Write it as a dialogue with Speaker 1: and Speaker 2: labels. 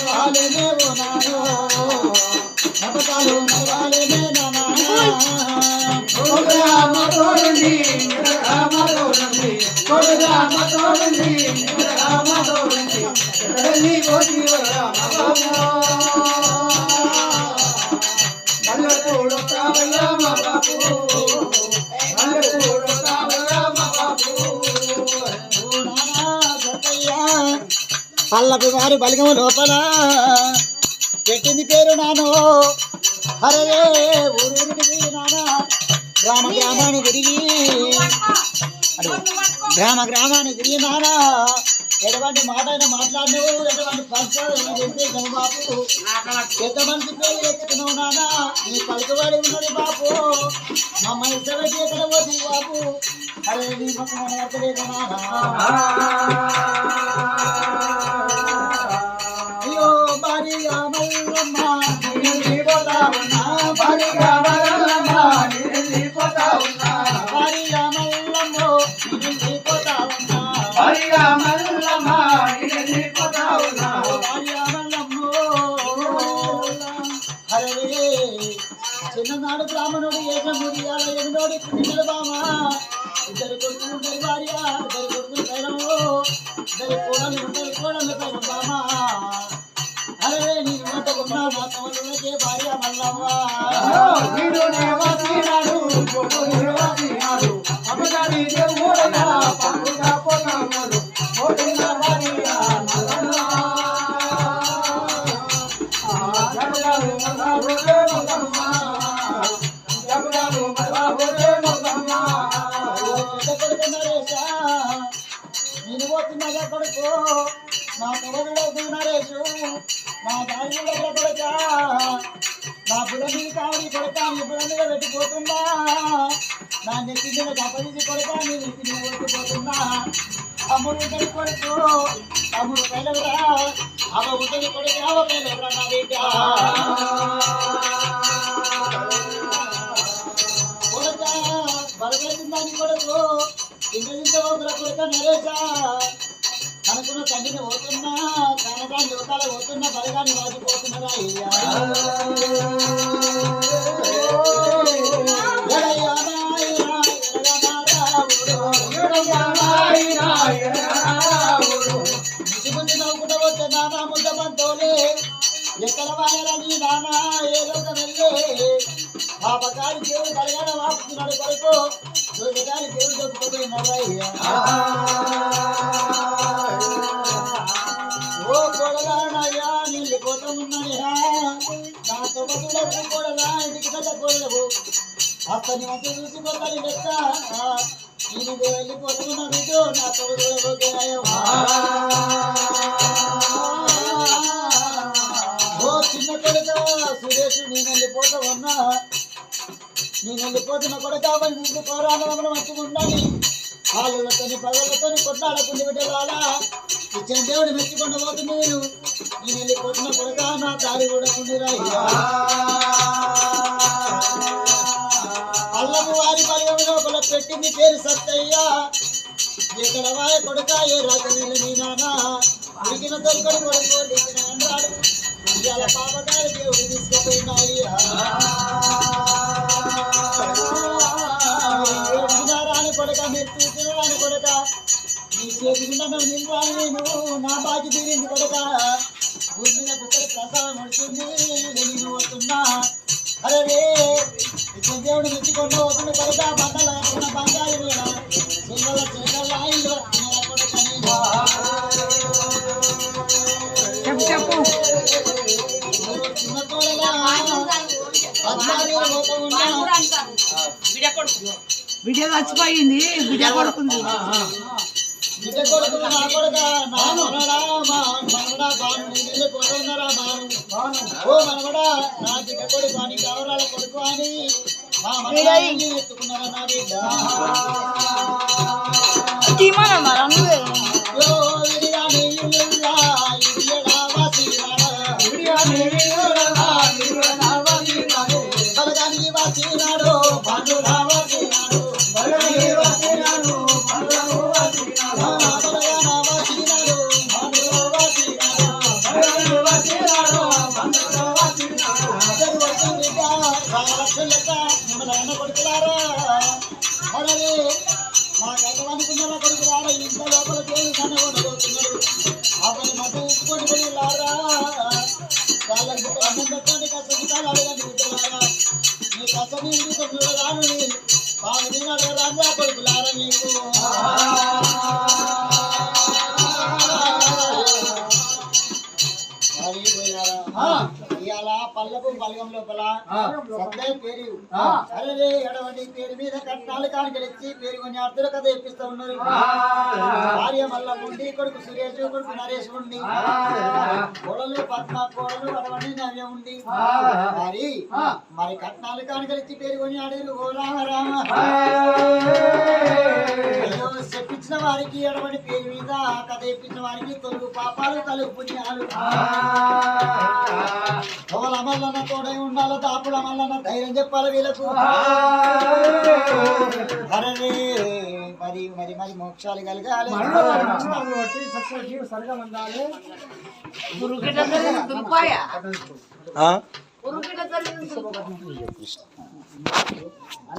Speaker 1: నడవాలేనే ఓ nano నడకాలు నడవాలేనే నానా కొడురామ తోడుని రామ తోడుని కొడురామ తోడుని రామ తోడుని ఎక్కడని పోతివ రామ మల్ల తోడుతావయ్యా మా బాపు మల్ల తోడుతావయ్యా మా బాపు పల్లకి వారి బలిగము లోపల పెట్టింది పేరు నానో అరే ఊరికి తిరిగి నానా గ్రామాన్ని తిరిగి గ్రామాన్ని తిరిగి నానా ఎటువంటి మాట అయినా మాట్లాడినావు ఎటువంటి పరిస్థితులు బాపు ఎంతమంది పేరు ఎత్తుకున్నావు నానా నీ పలుకుబడి ఉన్నది బాపు మమ్మల్ని ఇష్టపెట్టి ఎక్కడ పోతుంది బాపు అరే నీ మొత్తం మన వర్తలేదు నానా అయ్యో భారీగా మల్లమ్మ పోతా ఉన్నా భారీగా మల్లమ్మ పోతా ఉన్నా భారీగా మల్లమ్మ పోతా ఉన్నా భారీగా మల్లమ్మ పోతా ఉన్నా భారీగా మల్లమ్మ అరే చిన్ననాడు బ్రాహ్మణుడు ఏకముడియాల ఎన్నోడి పుట్టిన బామ ఇద్దరు కొడుకులు ఇద్దరు భార్య ఇద్దరు కొడుకులు పైనము ఇద్దరు కోడలు పైన బామ అరే నేను వంటకున్నా మా తమ్ముడికే భార్య మల్లమ్మ అమ్మగారి దేవుడైనా పండుగ పోతాడు నేను పోతున్నా కొడుకు నా తొడలో నరేషు నా దారి కొడుక నా బుధ మీద కావడి కొడుక నీ బుధ మీద పెట్టిపోతున్నా నా నెత్తి మీద కప్పగించి కొడుక నీ నెత్తి మీద పెట్టిపోతున్నా అమ్ముడు ఉంటది కొడుకు అమ్ముడు పేలవరా అవ ఉంటది కొడుకు అవ పేలవరా నా బిడ్డ కొడుక బలగలిందని కొడుకు ఇంద్రజించబోతున్న కొడుక నరేష అనుకున్న తండ్రిని పోతున్నా కనదాన్ని యువకాల పోతున్నా బలగాన్ని వాచిపోతున్నారా ముసి నవ్వుకుంటూ వస్తే నానా ముద్ద పంతోలే ఎక్కడ వాడాలని నానా ఏదో వెళ్ళే పాపకారి దేవుడు బలగాన వాపుతున్నాడు కొడుకు దోషగారి దేవుడు దొక్కుపోతున్నారయ్యా ఓ కొడలానయ్యా నీళ్ళు పోతామున్నాయా నా తొమ్మిదిలకు కొడలా ఇంటికి పెద్ద కొడలవు అతని మంచి చూసి కొట్టాలి లెక్క నేను వెళ్ళిపోతున్నా బిడ్డు నా తొమ్మిదిలో ఓ చిన్న కొడుక సురేష్ నేను వెళ్ళిపోతామన్నా నేను వెళ్ళిపోతున్న కొడుక మంచి పోరాటంలో మంచిగా ఉండాలి కాళ్ళతోని పగలతోని కొట్లాడకుండా పెట్టాలా ఇచ్చిన దేవుడు మెచ్చుకుండా పోతుంది నేను వెళ్ళిపోతున్న కొడుక నా దారి కూడా కుండిరాయ్యా అల్లము వారి పల్లెం లోపల పెట్టింది పేరు సత్తయ్యా ఎక్కడ వాయ కొడుక ఏ రాజనీళ్ళు నీ నానా ఉడికిన దొరకడు కొడుకు ఉడికిన అన్నాడు ఇవాళ పాపగారి దేవుడు తీసుకుపోయినాయ్యా రాని కొడుక మీరు చూసిన రాని కొడుక నీ చేతికుండా నింపాను నేను నా బాకి తీరింది కొడుక గుండెల కుక్కడి ప్రసాదం పడుతుంది నేను వస్తున్నా అరే దేవుడు మెచ్చుకొని వస్తుంది కొడుక బండల బంగారు చెల్లెల చెల్లెల ఇంట్లో కొడుక చెప్పు చిన్న కోడలా
Speaker 2: బిడ్డ చచ్చిపోయింది బిడ్డ కొడుకుంది
Speaker 1: బిడ్డ కొడుకు నా కొడుక నా మనవడా మనవడా బాను నీళ్ళు కొడుకున్నారా బాను ఓ మనవడా నా బిడ్డ కొడుకు అని గౌరాల కొడుకు అని మా మనవడాన్ని ఎత్తుకున్నారా నా బిడ్డ ఇడియాని ఇల్లుల్లా ఇడియడా వాసినాడా ఇడియాని ఇల్లుల్లా ఇడియడా వాసినాడు బలగాని వాసినాడు బానుడా వాసినాడు బలగాని వాసినాడు బానుడా వాసినాడు బలగాన వాసినాడు బానుడా వాసినాడు బలగాని వాసినాడు లక్షలెక్క మిమ్మల్ని అన్న కొడుకులారా అరే మా గతమనుకున్న కొడుకులారా ఇంత లోపల దేవుడు కనబడబోతున్నాడు ఆ పని మధ్య ఉప్పుకొని పోయిలారా వాళ్ళకి అన్నం పెట్టండి కష్టం అడగండి బిడ్డలారా మీ కష్టం చూడరాను బాగా తినాడు రాజా కొడుకులారా మీకు ఇవాళ పల్లపు బలగం లోపల సత్తయ్య పేరు అరే ఎడవండి పేరు మీద కట్నాలు కానికలిచ్చి పేరు కొని అర్థుల కథ ఇప్పిస్తా ఉన్నారు భార్య మల్ల ఉండి కొడుకు సురేష్ కొడుకు నరేష్ ఉండి కోడలు పద్మ కోడలు అడవండి నవ్య ఉండి మరి కట్నాలు కానికలిచ్చి పేరు కొని ఆడేరు ఓ రామ రామ చెప్పించిన వారికి ఎడవండి పేరు మీద కథ ఇప్పించిన వారికి తొలుగు పాపాలు కలుగు పుణ్యాలు ఎవరు అమల్లన్న తోడై ఉండాలో దాపుల అమల్లన్న ధైర్యం చెప్పాలి వీళ్ళకు అరే మరి మరి మరి మోక్షాలు కలగాలి
Speaker 2: ఉరుకిట దుర్పాయ